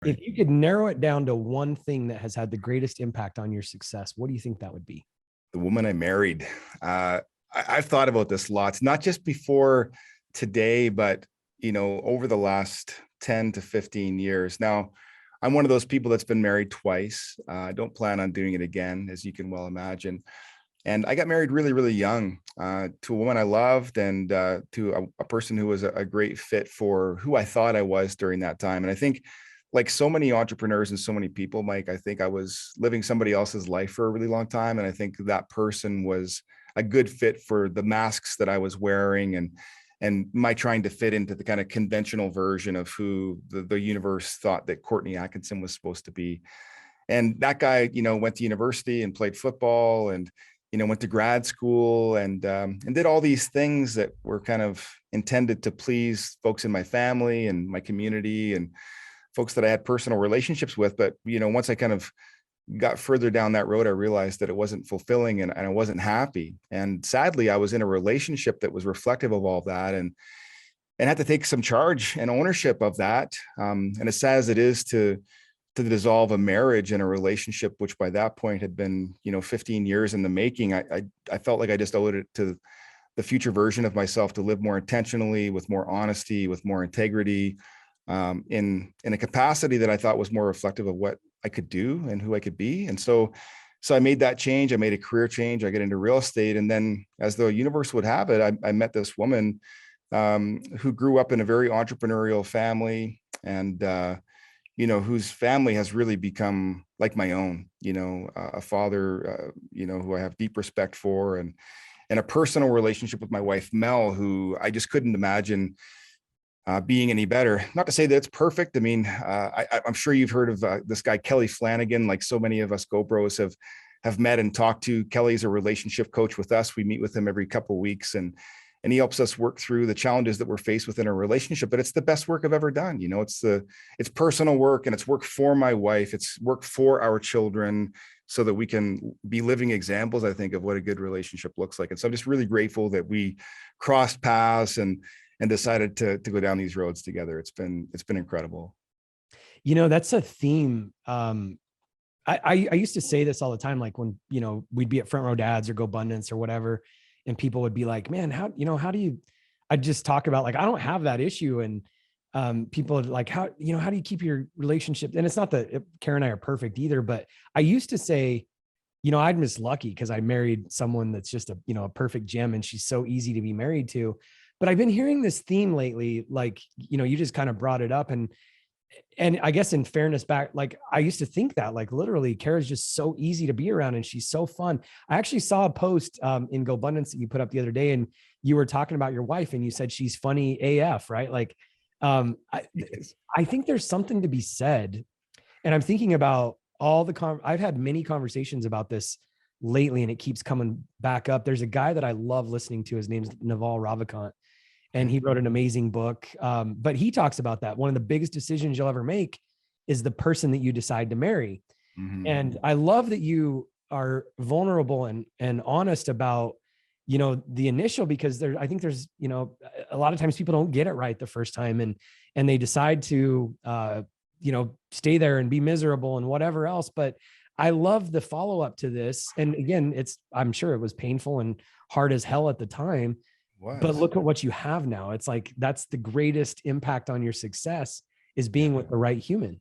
If Right. you could narrow it down to one thing that has had the greatest impact on your success, what do you think that would be? The woman I married. I've thought about this lots, not just before today, but over the last 10 to 15 years. Now, I'm one of those people that's been married twice. I don't plan on doing it again, as you can well imagine. And I got married really, really young to a woman I loved and to a person who was a great fit for who I thought I was during that time. And I think, like so many entrepreneurs and so many people, Mike, I think I was living somebody else's life for a really long time. And I think that person was a good fit for the masks that I was wearing and my trying to fit into the kind of conventional version of who the universe thought that Courtney Atkinson was supposed to be. And that guy, went to university and played football and, went to grad school and did all these things that were kind of intended to please folks in my family and my community and folks that I had personal relationships with. But, once I kind of got further down that road, I realized that it wasn't fulfilling and I wasn't happy. And sadly, I was in a relationship that was reflective of all that and had to take some charge and ownership of that. And as sad as it is to dissolve a marriage and a relationship, which by that point had been, 15 years in the making, I felt like I just owed it to the future version of myself to live more intentionally, with more honesty, with more integrity, in a capacity that I thought was more reflective of what I could do and who I could be. And so I made that change. I made a career change. I got into real estate. And then as the universe would have it, I met this woman who grew up in a very entrepreneurial family and, whose family has really become like my own, a father, who I have deep respect for and a personal relationship with my wife, Mel, who I just couldn't imagine being any better. Not to say that it's perfect. I mean, I'm sure you've heard of this guy, Kelly Flanagan, like so many of us GoPros have met and talked to. Kelly's a relationship coach with us. We meet with him every couple of weeks and he helps us work through the challenges that we're faced with in a relationship. But it's the best work I've ever done. It's personal work and it's work for my wife. It's work for our children so that we can be living examples, I think, of what a good relationship looks like. And so I'm just really grateful that we crossed paths and decided to go down these roads together. It's been incredible. That's a theme. I used to say this all the time, like when, we'd be at Front Row Dads or Go Abundance or whatever, and people would be like, man, how do you, I'd just talk about like, I don't have that issue. And people are like, how do you keep your relationship? And it's not that Karen and I are perfect either, but I used to say, I'm just lucky because I married someone that's just a perfect gem and she's so easy to be married to. But I've been hearing this theme lately, like, you just kind of brought it up and I guess in fairness back, like I used to think that like literally Kara's just so easy to be around and she's so fun. I actually saw a post in Go Abundance that you put up the other day and you were talking about your wife and you said she's funny AF, right? Like I think there's something to be said. And I'm thinking about all I've had many conversations about this lately and it keeps coming back up. There's a guy that I love listening to. His name's Naval Ravikant. And he wrote an amazing book. But he talks about that. One of the biggest decisions you'll ever make is the person that you decide to marry. Mm-hmm. And I love that you are vulnerable and honest about, the initial, because I think there's, a lot of times people don't get it right the first time and they decide to, stay there and be miserable and whatever else. But I love the follow-up to this. And again, I'm sure it was painful and hard as hell at the time. But look at what you have now. It's like, that's the greatest impact on your success is being with the right human.